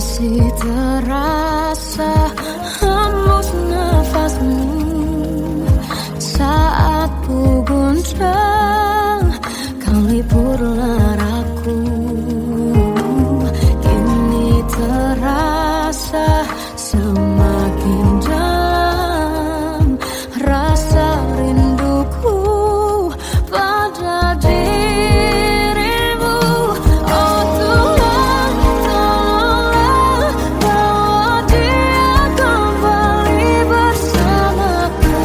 masih terasa hembus nafasmu saat ku goncang, kau lipurlah raku. Kini terasa semakin dalam rasa rinduku pada dirimu. Oh Tuhan, tolonglah bawa dia kembali bersamaku.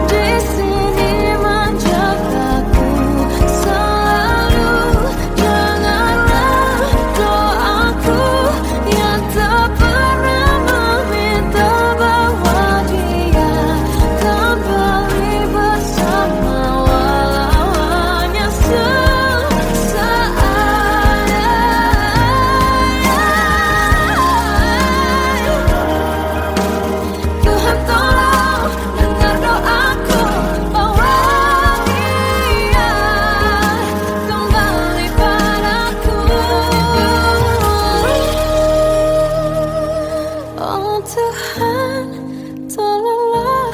Di sini menjagaku selalu. Janganlah doaku yang tak pernah meminta bawa dia kembali bersama, walau hanya sesaat. Tuhan tolong dengar doaku, bawa dia kembali padaku. Oh Tuhan, tolonglah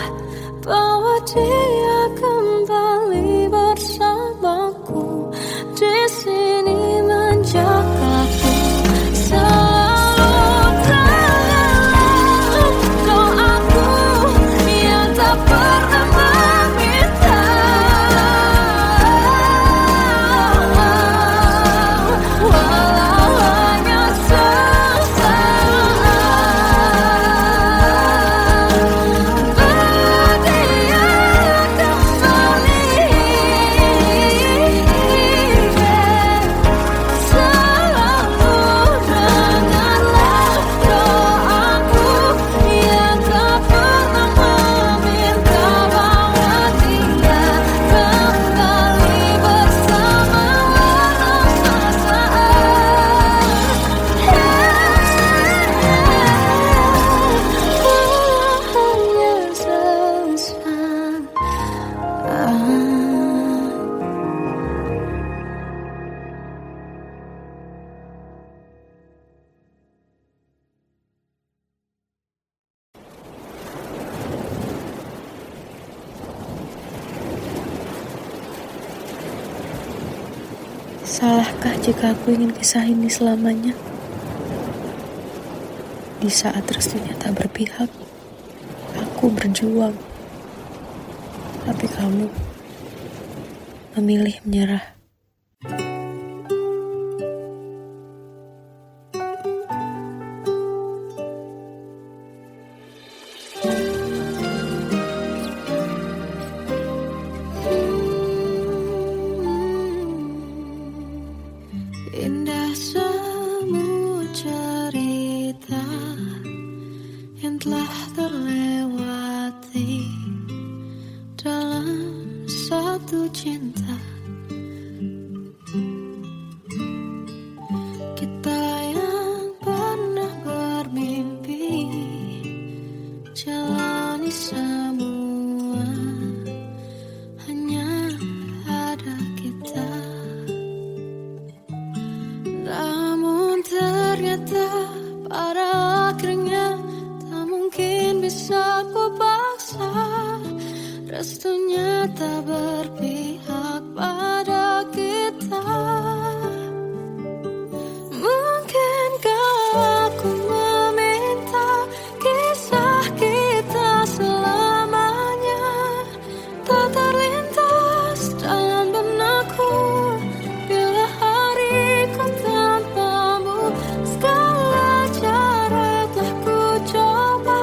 bawa dia kembali bersamaku. Di sini menjagaku selalu. Janganlah doaku yang tak pernah meminta, walau hanya sesaat. Berdia kembali selalu. Dengarlah doaku yang tak pernah meminta, bawa dia kembali bersama, walau sesaat. Hanya sesaat. Salahkah jika aku ingin kisah ini selamanya? Di saat restunya tak berpihak, aku berjuang. Tapi kamu memilih menyerah. Indah semua cerita yang telah terlewati dalam satu cinta. Kita yang pernah bermimpi jalani semua, hanya ada kita. Namun ternyata pada akhirnya tak mungkin bisa ku paksa. Restunya tak berpihak pada kita. Mungkinkah aku meminta kisah kita selamanya tak terlintas dalam benakku bila hariku tanpamu. Segala cara telah ku coba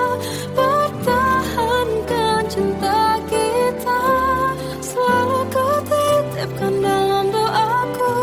pertahankan cinta kita. Selalu ku titipkan dalam doaku.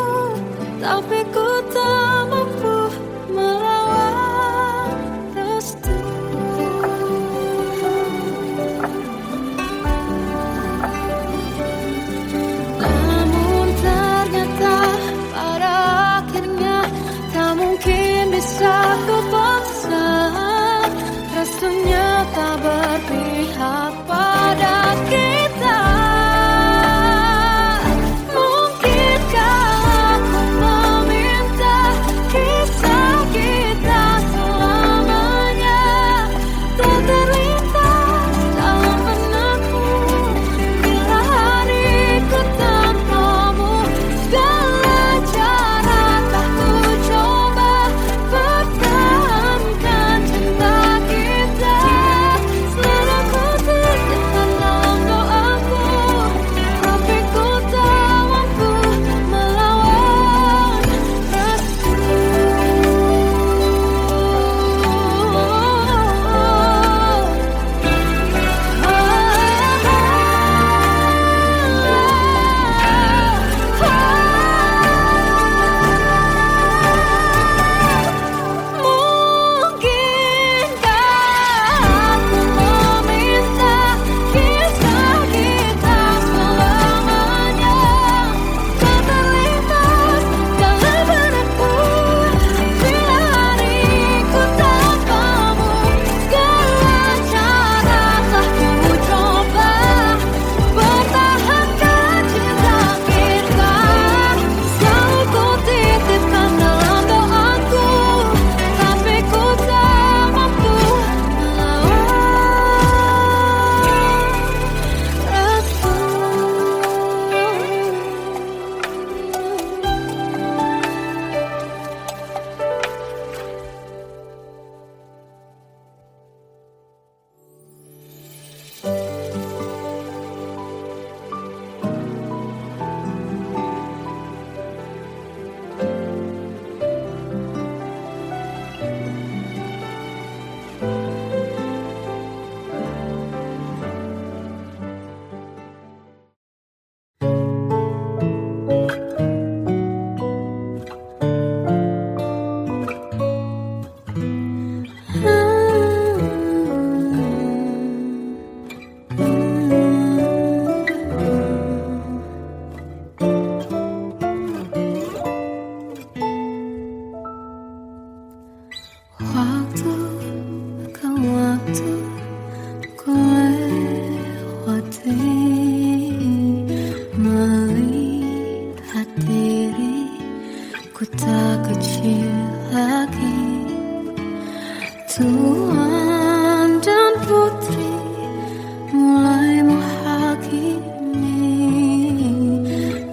waktu ku lewati, melihat diriku tak kecil lagi. Tuan dan putri mulai menghakimi,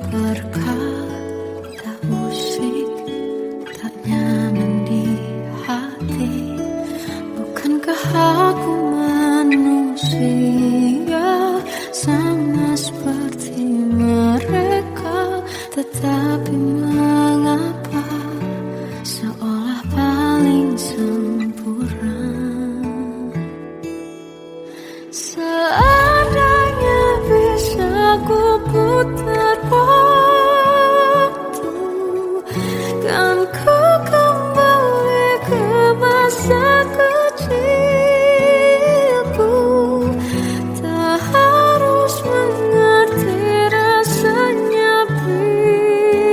berkata musik tak nyaman di hati. Bukankah aku manusia sama seperti mereka? Tetapi mengapa seolah paling sempurna? Seandainya bisa ku putar waktu, kan ku kembali ke masa kecilku. Tak harus mengerti rasanya beribu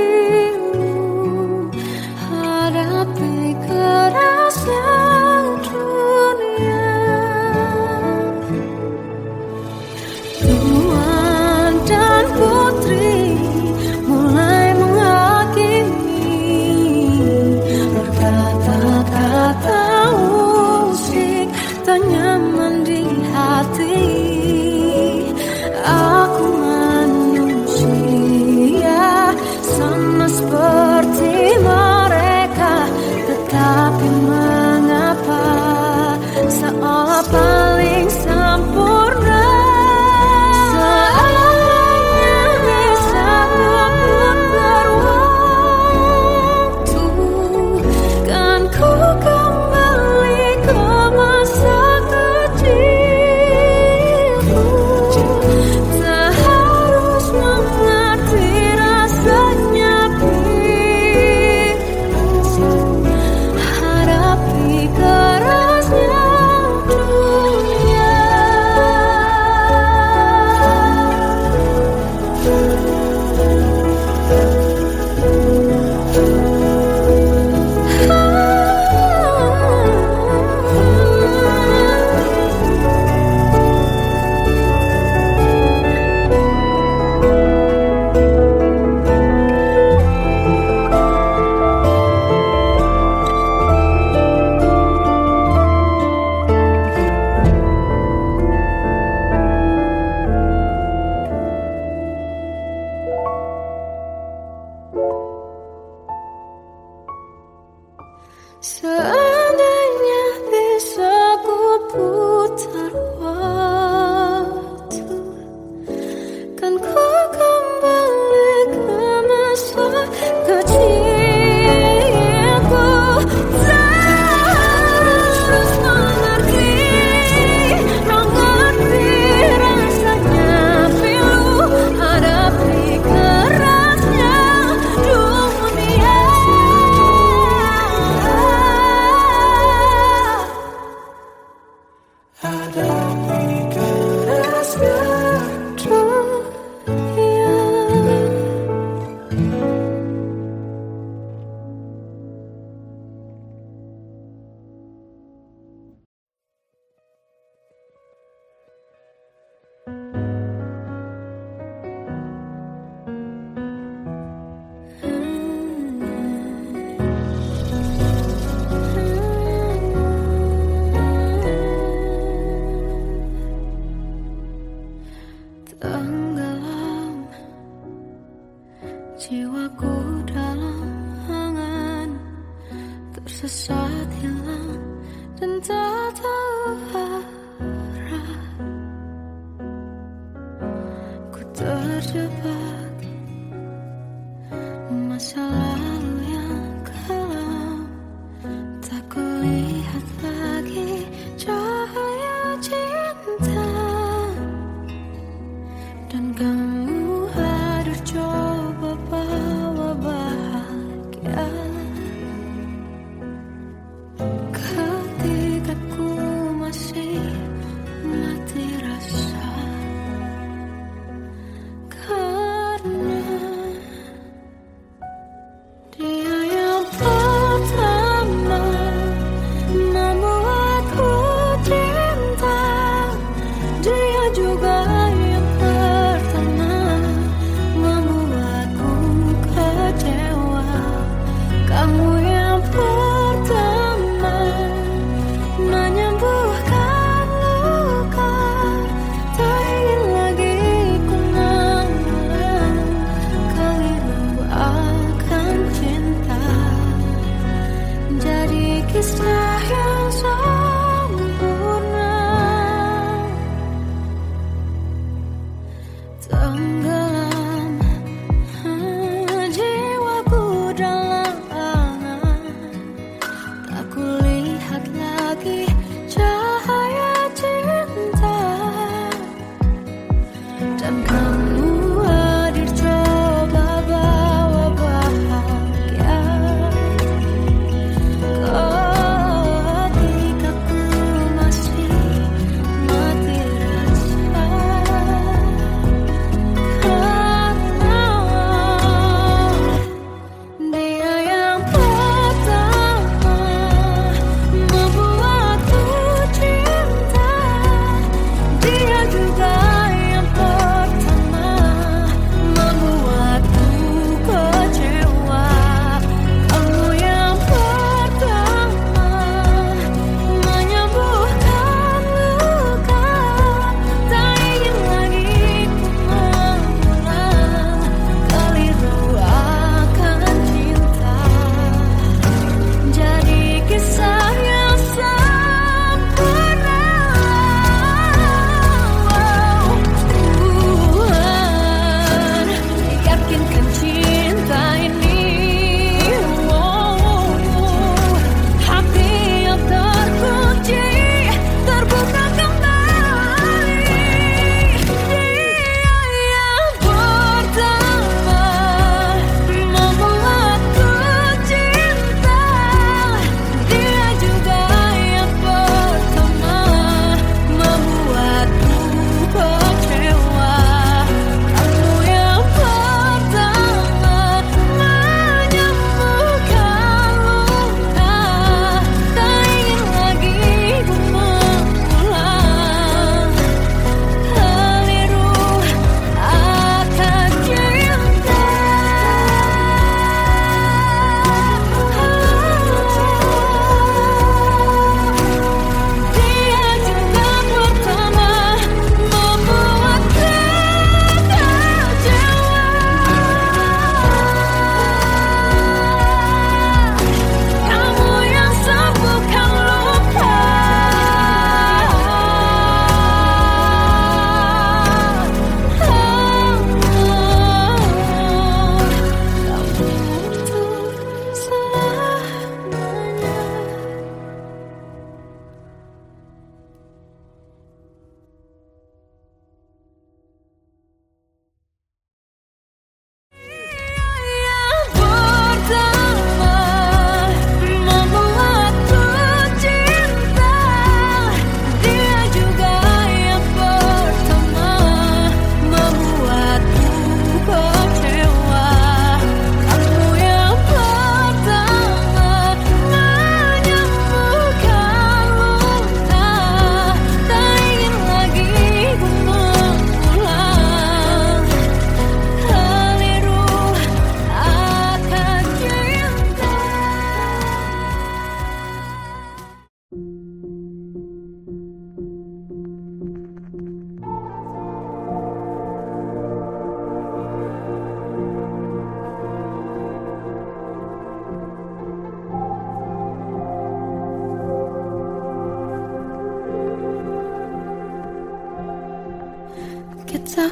Kita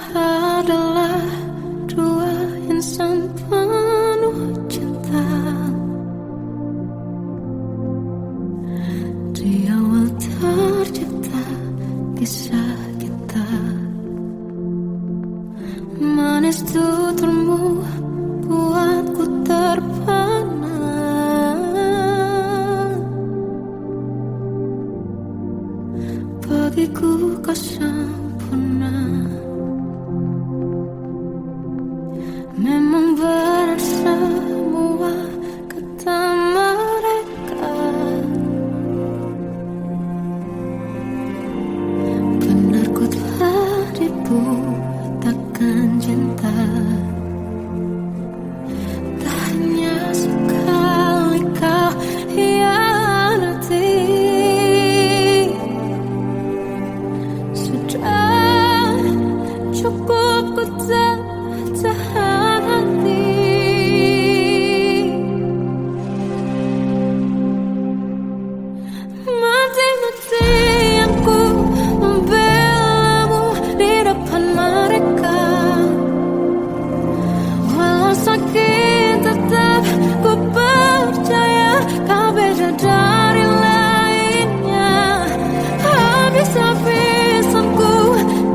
adalah dua insan penuh cinta. Di awal tercipta kisah kita. Manis tuturmu buatku terpana. Bagiku kau sempurna. Memang benar semua kata mereka. Benar ku telah dibutakan cinta. Tak hanya sekali kau hianati. Sudah cukup ku tahan hati. Mati-matian ku membelamu di depan mereka. Walau sakit tetap ku percaya kau beda dari lainnya. Habis-habisan ku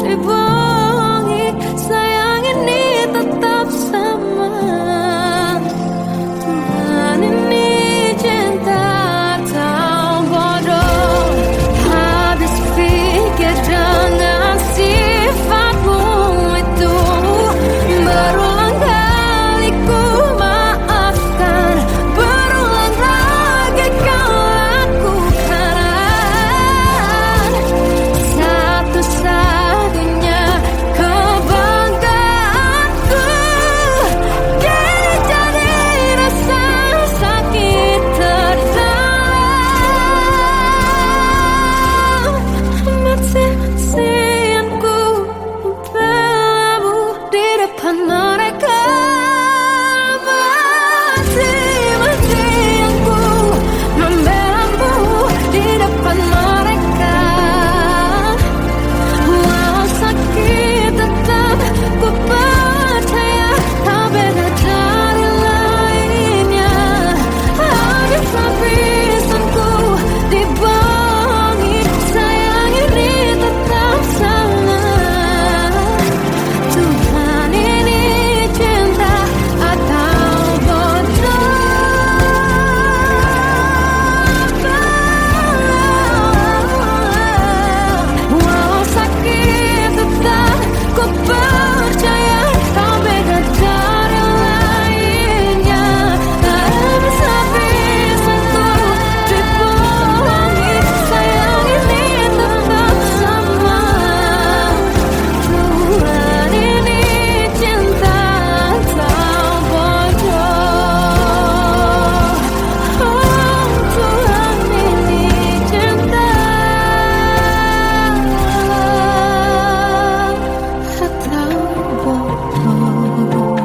dibohongi, sayang ini tetap sama. Tuhan ini cinta atau bodoh. Habis pikir dengan sifatmu itu. Berulang kali ku maafkan, berulang lagi kau lakukan. Satu-satunya kebanggaanku kini jadi rasa sakit terdalam. Mati-matian ku membelamu di depan mereka. Mati-matian ku membelamu di depan mereka. Walau sakit tetap ku percaya kau beda dari lainnya. Habis-habisan ku dibohongi, sayang ini tetap sama. Tuhan ini cinta atau bodoh. Walau sakit tetap ku percaya kau beda dari lainnya. Habis-habisan ku dibohongi, sayang ini tetap sama. Tuhan ini cinta atau bodoh. Oh, Tuhan ini cinta atau bodoh.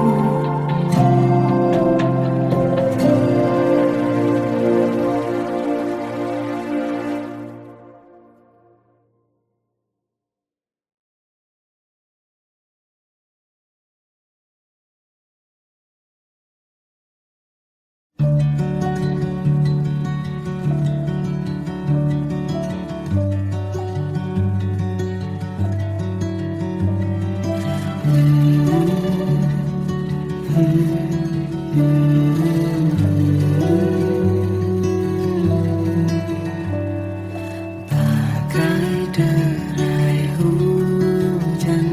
Bagai derai hujan,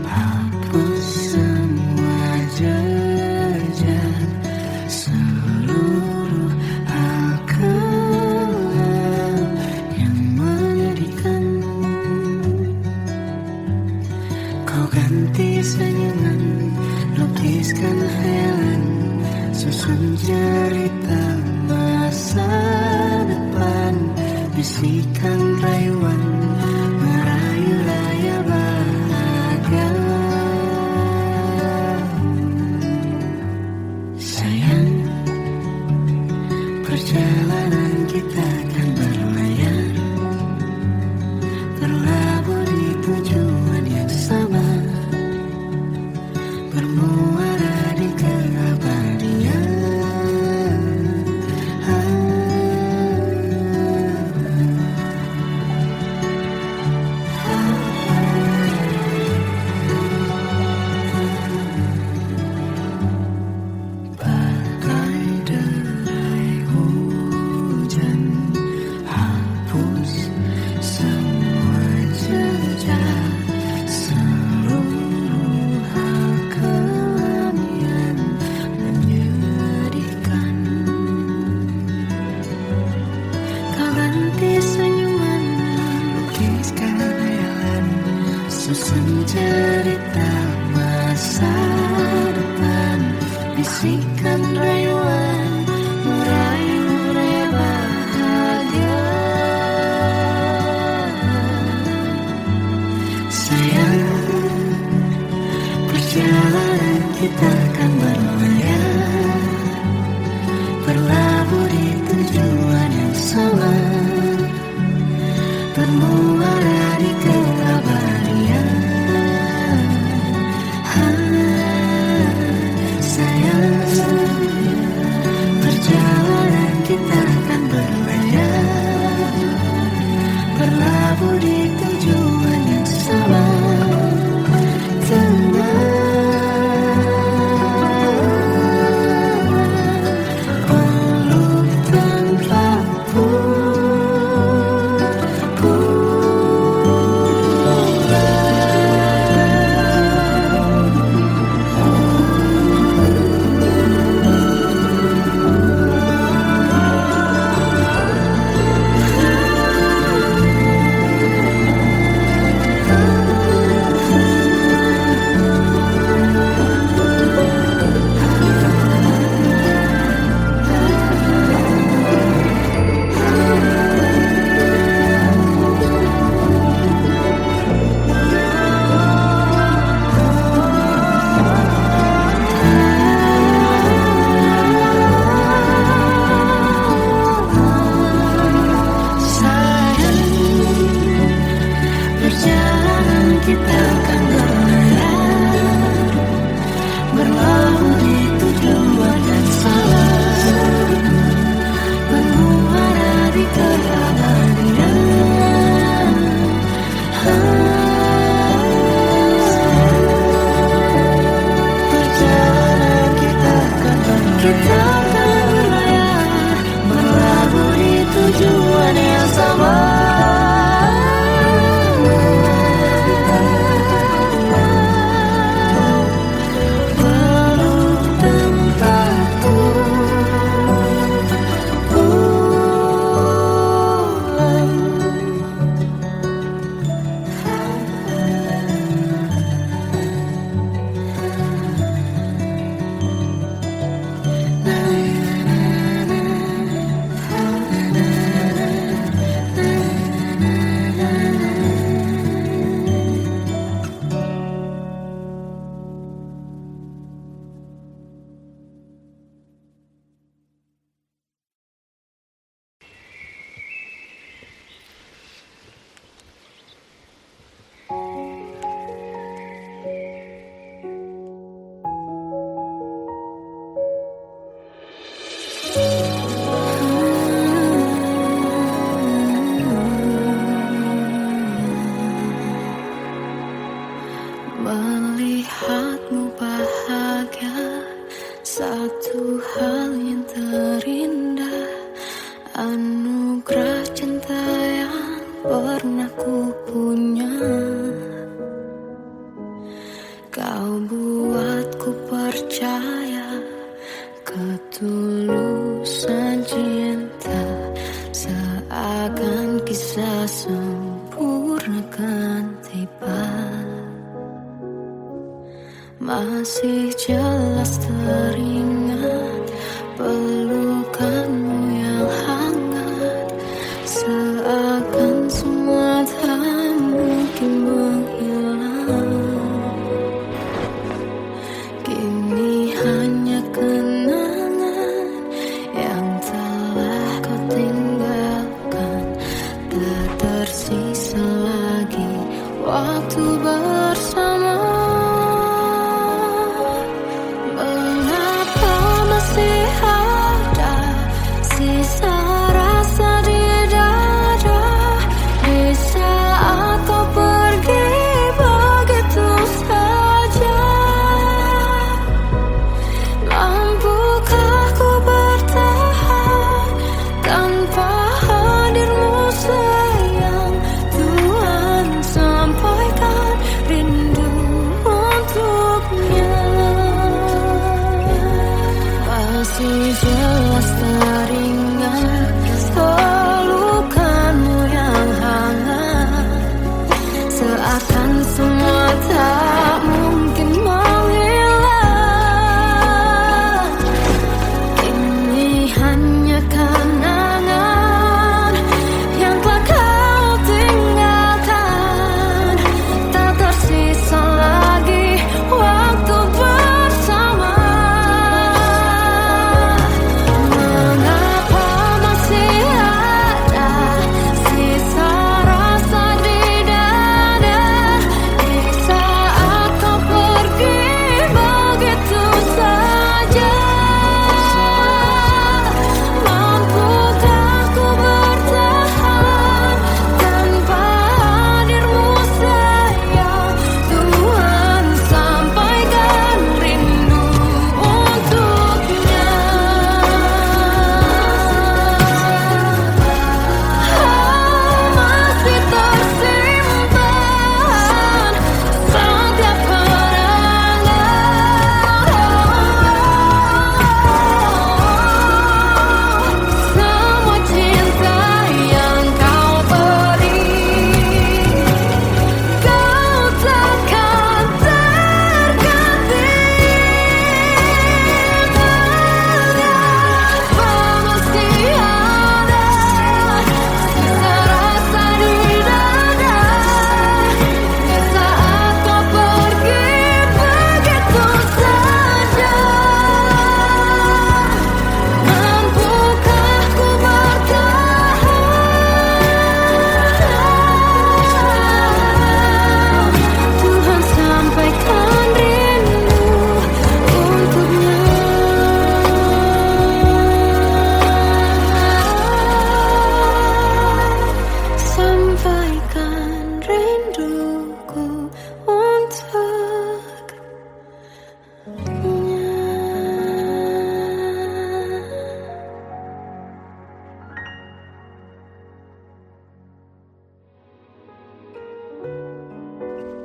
hapus semua jejak seluruh hal kelam yang menyedihkan. Kau ganti senyuman, lukiskan hayalan, susun cerita masa depan. Bisikan rayuan, merayu raya bahagia. Sayang, perjalanan kita akan berlayar, berlabuh di tujuan yang sama. cerita masa depan, bisikan rayuan, urai-urai bahagia. Sayang, perjalanan kita akan berlayar, berlabuh di tujuan yang sama, bermuara di keabadian. Sayang, perjalanan kita akan berlayar, berlabuh di tujuan yang sama. Kita akan berlayar, berlabuh di tujuan yang sama, bermuara di keabadian. Perjalanan kita akan berlayar, berlabuh di tujuan yang sama. Melihatmu bahagia, satu hal yang terindah, anugerah cinta yang pernah ku punya. Kau buatku percaya ketulusan cinta, seakan kisah sempurna kan tiba. Masih jelas teringat pelukanmu yang hangat, seakan semua tak mungkin menghilang. Kini hanya kenangan yang telah kau tinggalkan, tak tersisa lagi waktu bersama.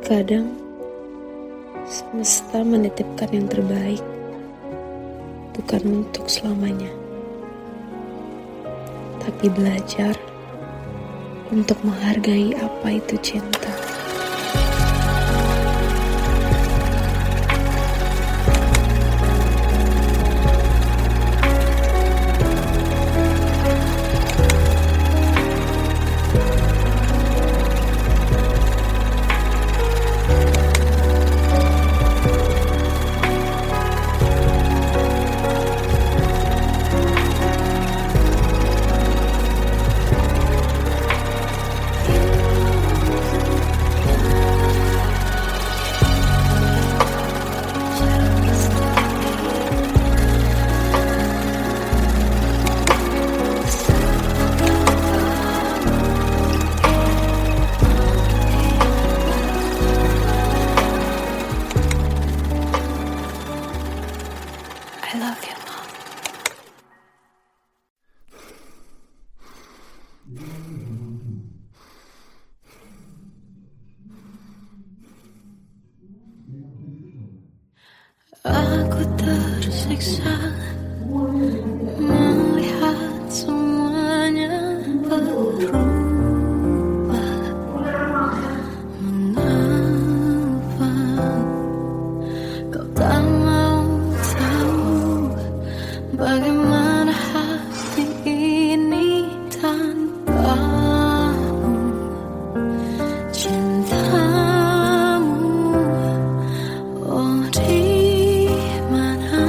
Kadang semesta menitipkan yang terbaik, bukan untuk selamanya, tapi belajar untuk menghargai apa itu cinta. I love you, Mom. Aku tersiksa melihat semuanya berubah. Mengapa kau tak mau tahu bagaimana hati ini tanpamu? Cintamu, oh di mana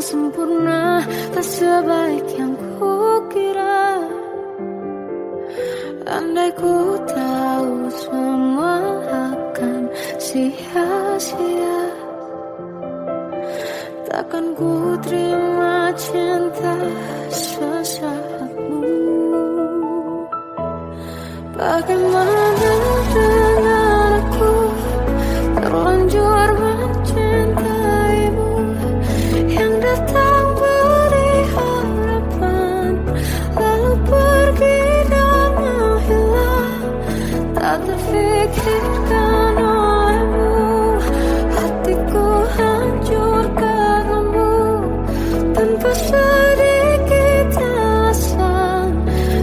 yang sempurna, tak sebaik yang kukira. Andai ku tahu semua akan sia-sia, takkan ku terima cinta sesaatmu. Bagaimana dengan aku, terlanjur mencintaimu, yang datang beri harapan, lalu pergi dan menghilang. Tak terfikirkan olehmu, hatiku hancur karenamu, tanpa sedikit alasan,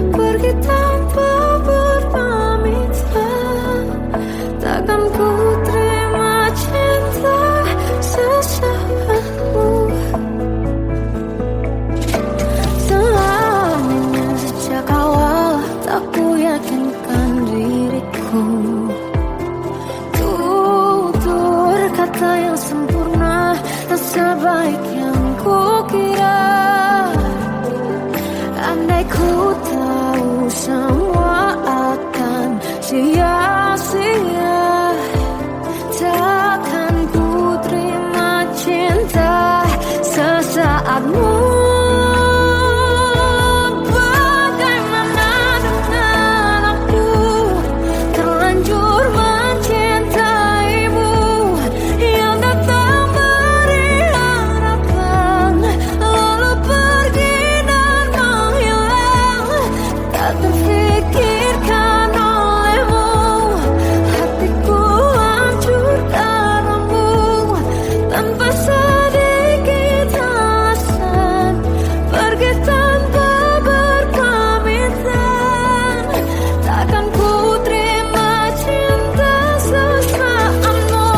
pergi tanpa berpamitan. Takkan ku terima cinta sesaatmu. Selamanya sejak awal tak ku yakinkan diriku, tutur kata yang sempurna, tak sebaik yang kukira. Andai ku tahu semua akan sia-sia, takkan ku terima cinta sesaatmu. Bagaimana dengan aku, terlanjur mencintaimu, yang datang beri harapan, lalu pergi dan menghilang. Tak terfikirkan olehmu, hatiku hancur karenamu, tanpa sedikit alasan, pergi tanpa berpamitan. Takkan ku terima cinta sesaatmu.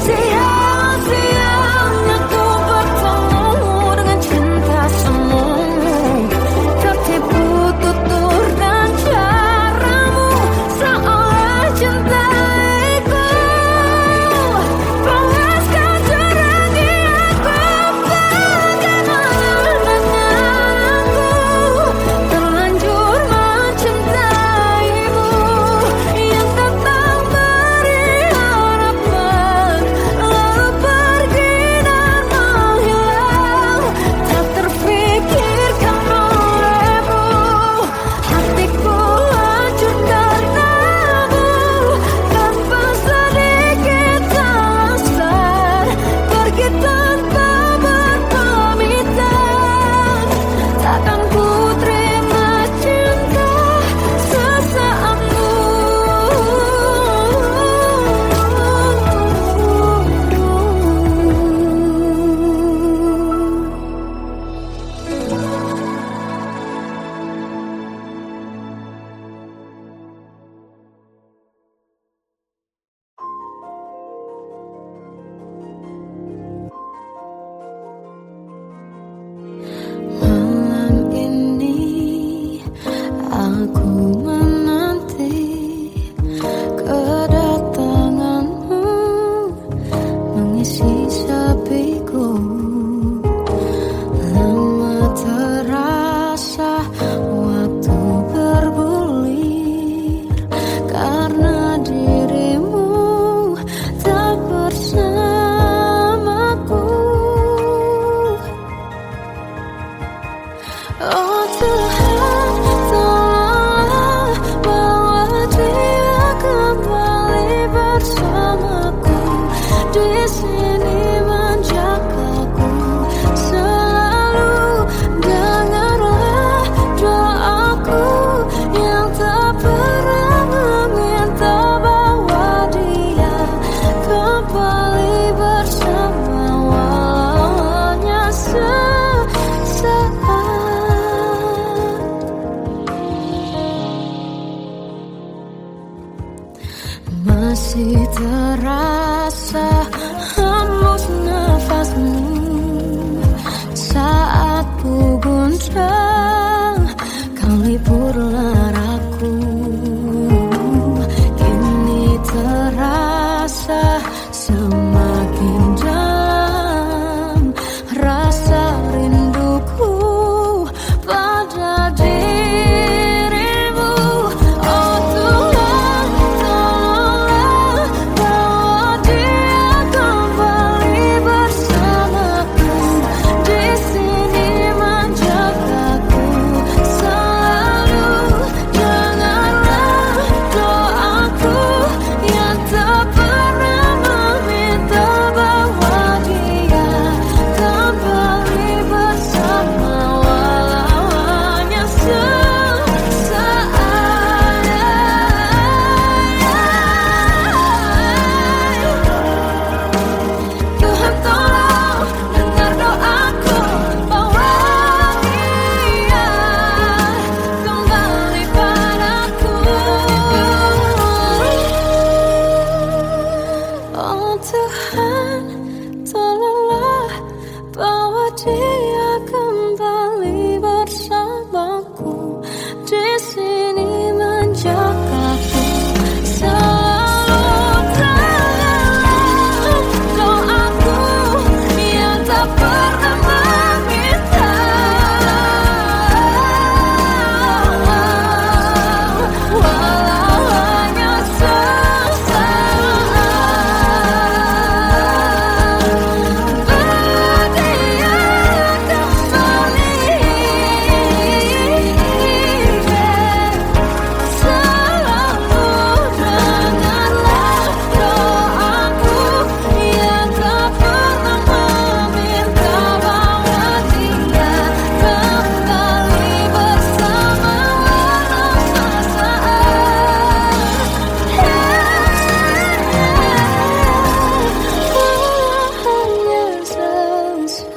Sia-sianya ku bertemu dengan cinta semu, tertipu tutur dan caramu, seolah cintaiku panaskan cerah di aku. Bagaimana dengan aku, terlanjur mencintaimu, yang datang beri harapan, lalu pergi dan menghilang. Tak terfikirkan olehmu, hatiku hancur karenamu, tanpa sedikit alasan, pergi tanpa berpamitan. Takkan ku terima cinta sesaatmu. Malam ini aku menanti kedatanganmu, mengisi sepiku. Lama terasa waktu bergulir, karena dirimu tak bersamaku. Oh Tuhan, tolonglah bawa dia kembali bersamaku, di sini menjagaku selalu. Dengarlah doaku yang tak pernah meminta, bawa dia kembali bersama, walau hanya sesaat. Masih terasa hembus nafasmu saat ku guncang, kau liburlah raku. Kini terasa semakin dalam rasa Tuhan, tolonglah bawa dia kembali bersamaku di sini menjagaku. Selalu dalam doaku yang tak pernah meminta, walau hanya sesaat. Berdia kembali, selalu dengarlah doaku yang tak pernah meminta, bawa dia kembali bersama walau sesaat. Hanya sesaat.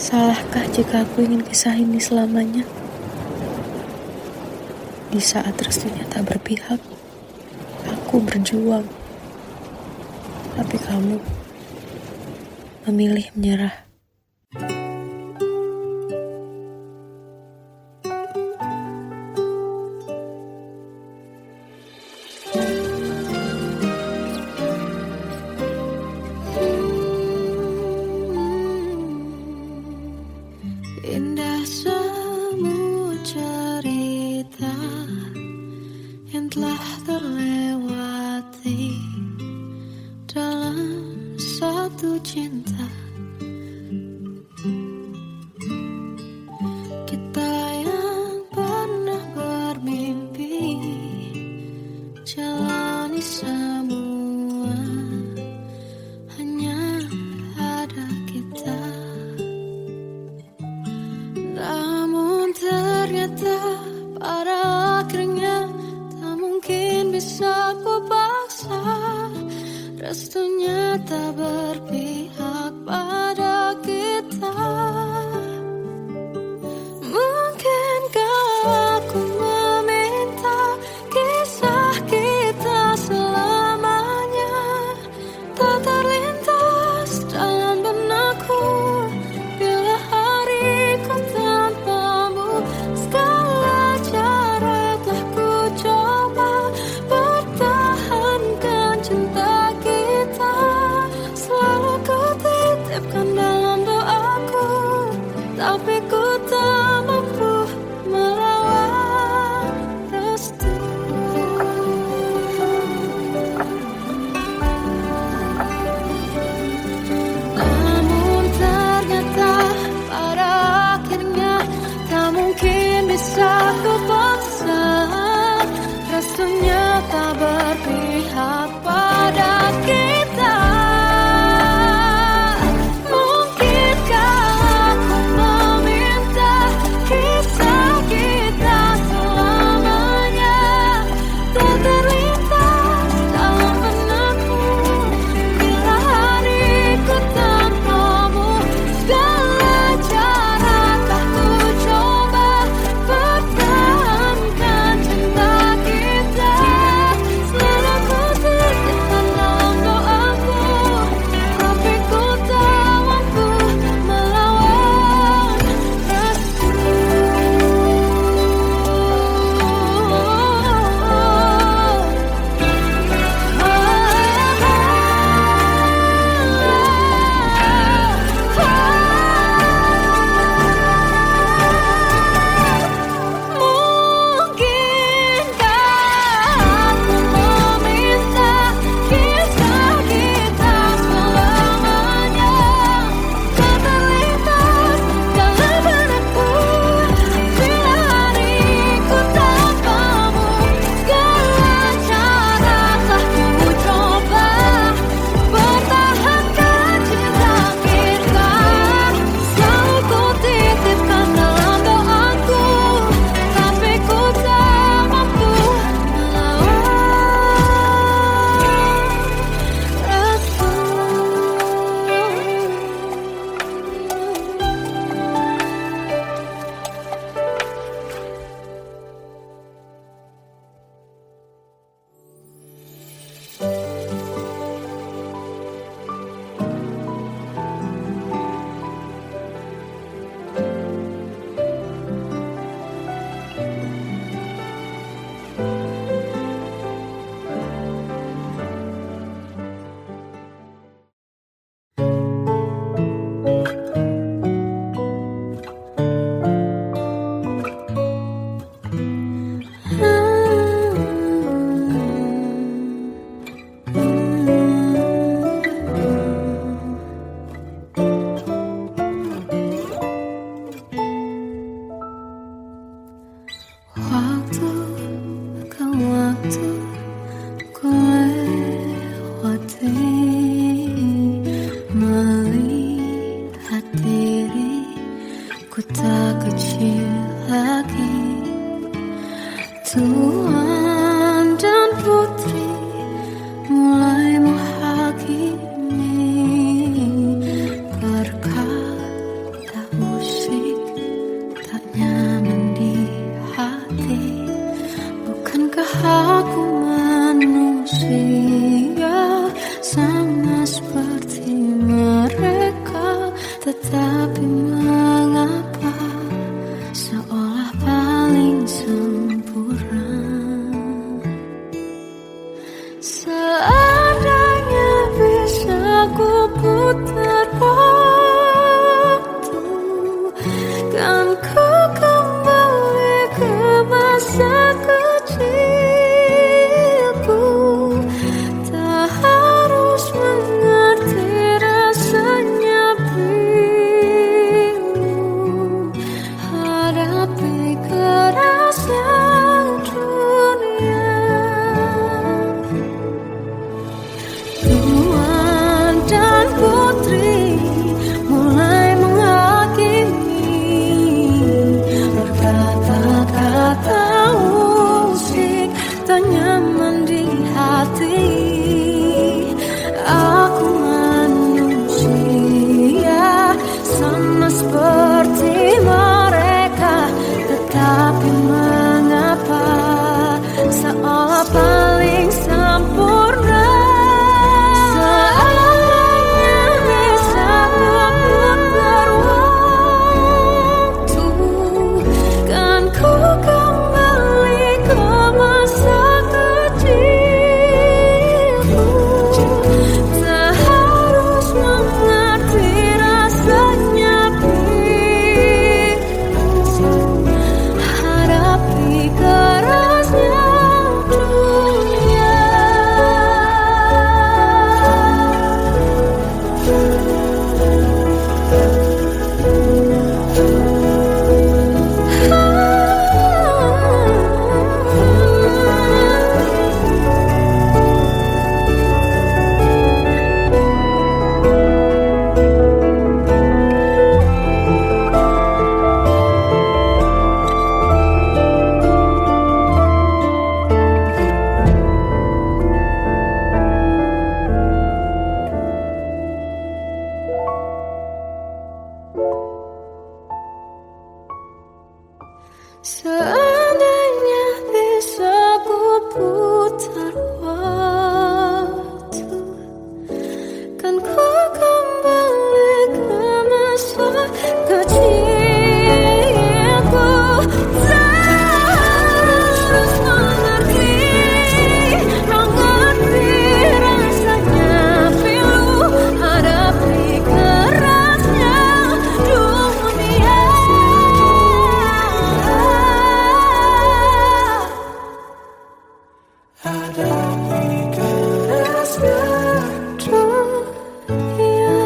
Salahkah jika aku ingin kisah ini selamanya? Di saat restunya tak berpihak, aku berjuang. Tapi kamu memilih menyerah. Indah semua cerita yang telah terlewati dalam satu cinta. Kita yang pernah bermimpi jalani semua, hanya ada kita. Namun ternyata pada akhirnya tak mungkin bisa ku paksa. Restunya tak berpihak pada kita. Mungkinkah aku meminta kisah kita selamanya tak terlintas dalam benakku bila hariku tanpamu. Segala cara telah ku coba pertahankan cinta kita, selalu ku titipkan ku lewati, melihat diriku tak kecil lagi. Tuan dan putri mulai menghakimi, berkata musik tak nyaman di hati. Bukankah aku manusia sama seperti mereka? Tetapi mengapa seolah paling sempurna? Seandainya bisa ku putar waktu, kan ku kembali ke masa kecilku. Tak harus mengerti rasanya pilu, hadapi kerasnya dunia. Tuan dan putri mulai menghakimi, berkata-kata musik tak nyaman di hati. Aku manusia sama seperti mereka, tetapi mengapa seolah paling sempurna? Seandainya bisa ku putar waktu, kan ku kembali ke masa kecilku. Tak harus mengerti rasanya pilu, hadapi kerasnya dunia. Seandainya bisa ku putar waktu, kan ku kembali ke masa kecilku. Tak harus mengerti rasanya pilu, hadapi kerasnya dunia. Hadapi kerasnya dunia.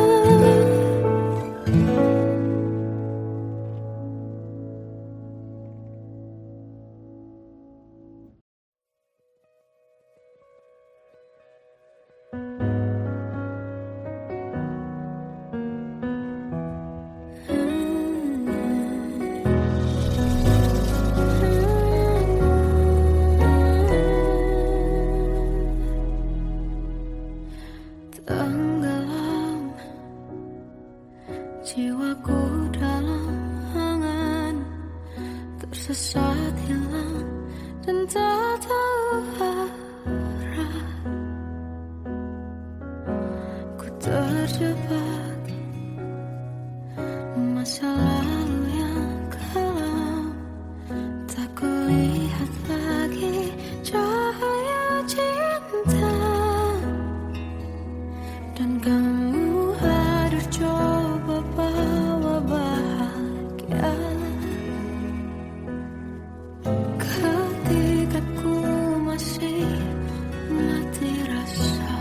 Tenggelam jiwaku dalam angan, tersesat hilang dan tak tahu arah. Ku terjebak masa lalu yang kelam, tak kulihat lagi cahaya cinta. Dan kamu hadir coba bawa bahagia. Ketika ku masih mati rasa,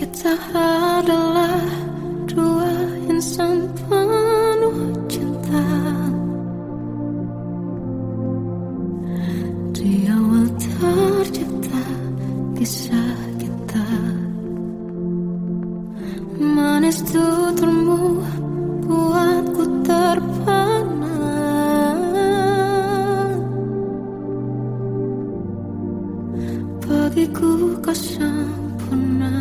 Kita adalah dua insan penuh cinta. Di awal tercipta kisah kita, manis tuturmu buatku terpana. Bagiku kau sempurna.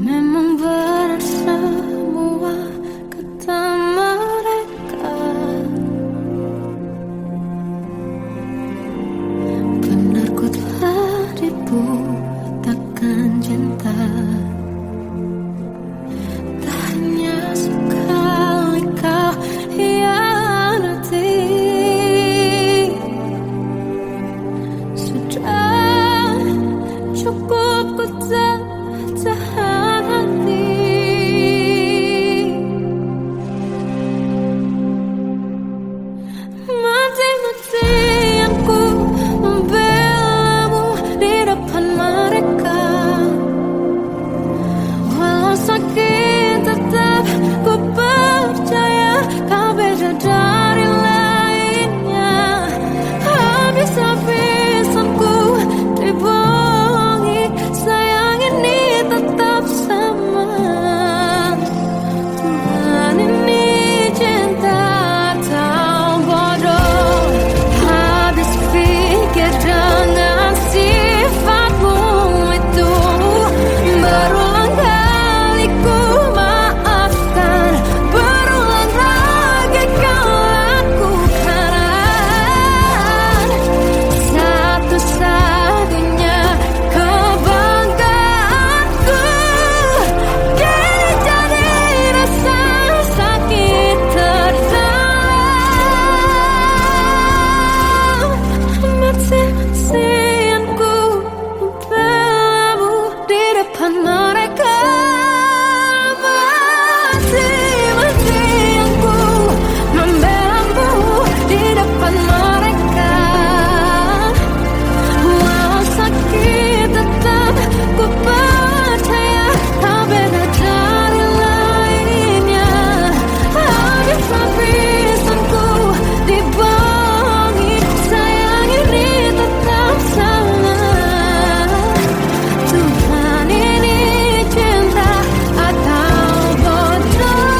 Memang benar semua kata mereka, benar ku telah dibutakan cinta. Tak hanya sekali kau hianati, sudah cukup ku tak tahan hati. Mati-matian ku membelamu di depan mereka. Walau sakit tetap ku percaya kau beda dari lainnya. Habis-habisan ku dibohongi, sayang ini tetap sama. Tuhan ini cinta atau bodoh. Habis pikir dengan sifatmu itu, berulang kali ku maafkan, berulang lagi kau lakukan. Satu-satunya kebanggaanku kini jadi rasa sakit terdalam. Mati-matian ku membelamu di depan mereka. Mati-matian ku membelamu di depan mereka. Walau sakit tetap ku percaya kau beda dari lainnya. Habis-habisan ku dibohongi, sayang ini tetap sama. Tuhan ini cinta atau bodoh.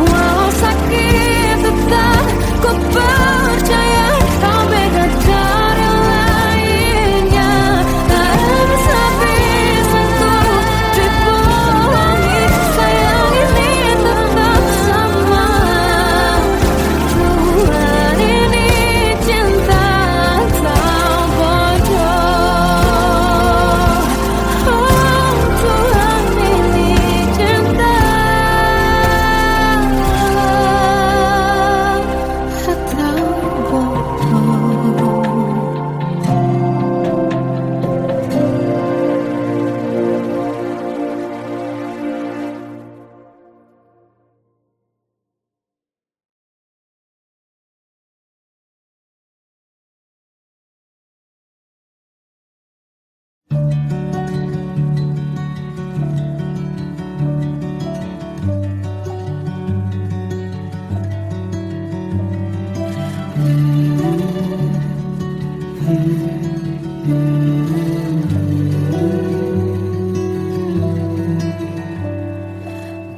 Walau sakit tetap ku percaya kau beda dari lainnya. Habis-habisan ku dibohongi, sayang ini tetap sama. Tuhan ini cinta atau bodoh. Oh, Tuhan ini cinta atau bodoh.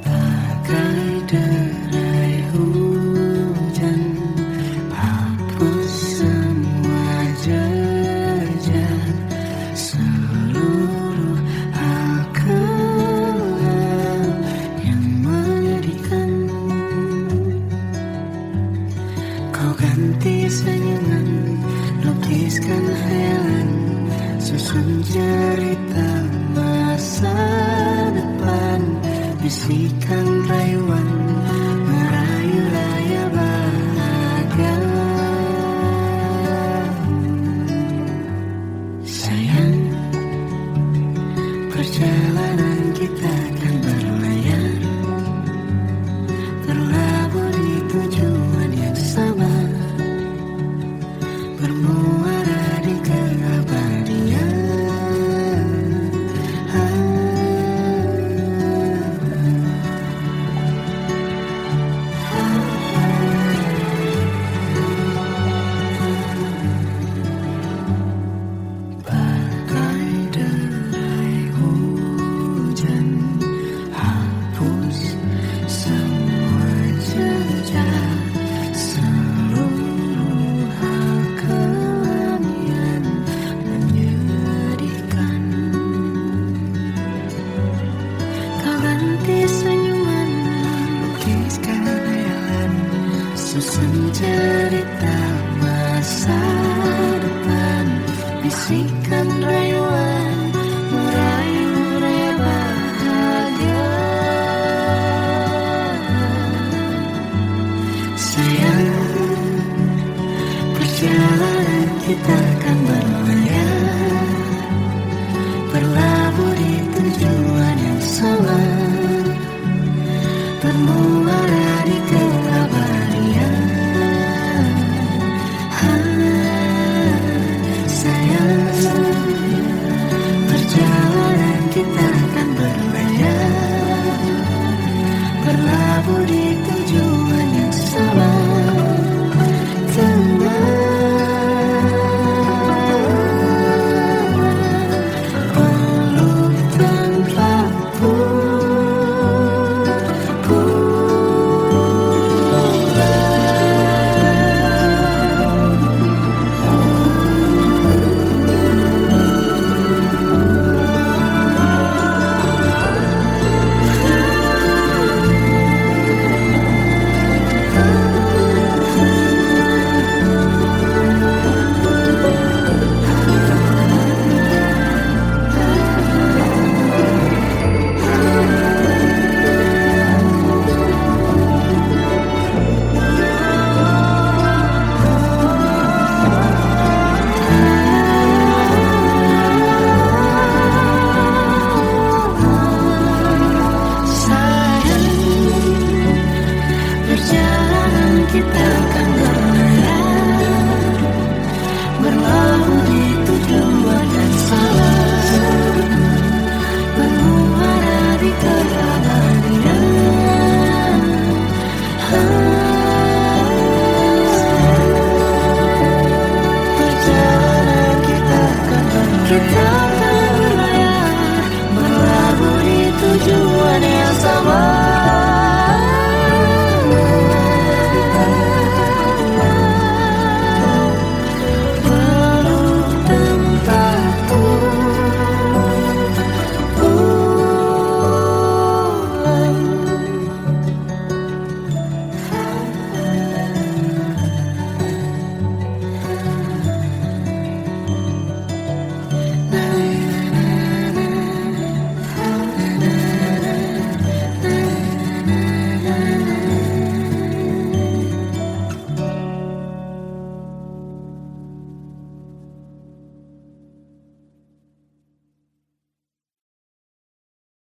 Bagai derai hujan, hapus semua jejak, seluruh hal kelam yang menyedihkan. Kau ganti senyuman, lukiskan hayalan, susun cerita masa depan. Bisikan rayuan, merayu raya bahagia. Sayang, perjalanan kita akan berlayar, berlabuh di tujuan yang sama. susun cerita masa depan, bisikan rayuan merayu raya bahagia. Sayang, perjalanan kita akan berlayar, berlabuh di tujuan yang sama, bermuara di keabadian. Sayang, perjalanan kita akan berlayar, berlabuh di tujuan yang sama. Perjalanan kita akan